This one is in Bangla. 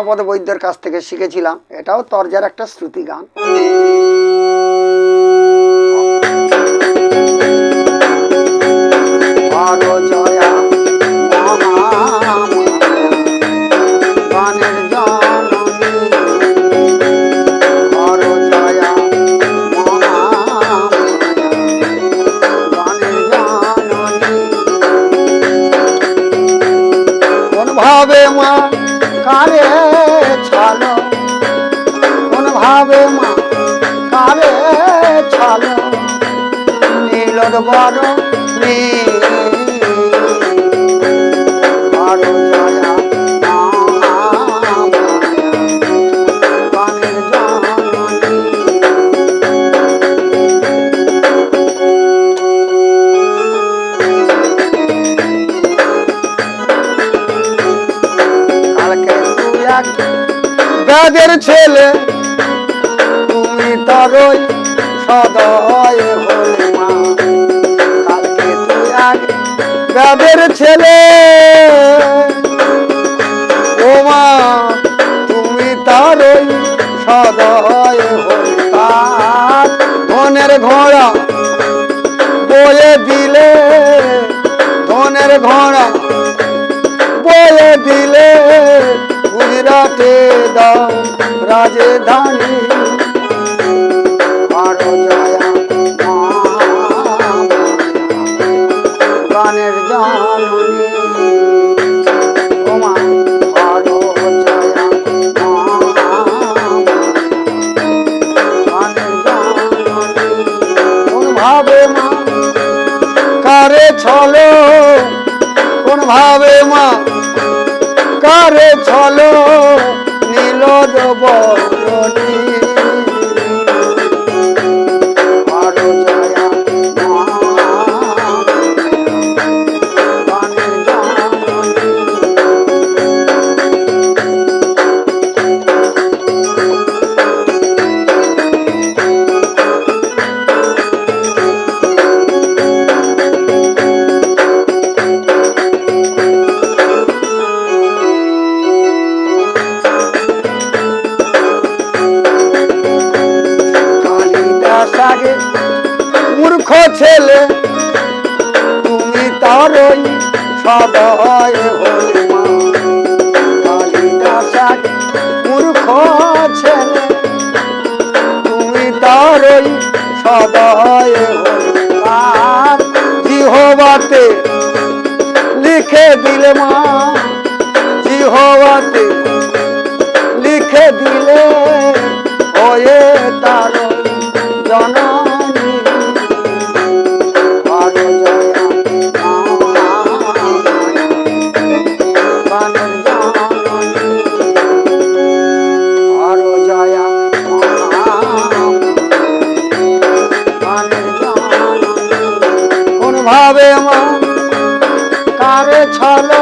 রমাপদ বৈদ্যের কাছ থেকে শিখেছিলাম। এটাও তরজার একটা শ্রুতি গান। জয়া গানের জননী, হর জয়া গানের জননী। কোন ভাবে মা কারে ছালো, কোন ভাবে মা কারে ছালো, নীলর বড় বেদের ছেলে তুমি তারই সদয় হলে মা, কালকে তুই আগে বেদের ছেলে ও মা, তুমি তারই সদয় হলে। তার ধনের ঘোড়া বয়ে দিলে, ধনের ঘোড়া বয়ে দিলে, গুজরাটে দাও রাজধানী। হর জয়া গানের জননী, ও মা হর জয়া গানের জননী। কোন ভাবে মা কারে ছলো, কোন ভাবে মা কারে ছলো, নীলদ বরণী। হর জয়া গানের জননী। মূর্খ ছেলে তুমি তারই সদয় হলে মা, কালিদাস আগে মূর্খ ছেলে তুমি তারই সদয় হলে। আর জিহ্বাতে লিখে দিলে মা, জিহ্বাতে লিখে দিলে হয়ে তার জননী। হর জয়া গানের জননী, হর জয়া গানের জননী। কোন ভাবে মা কারে ছলো,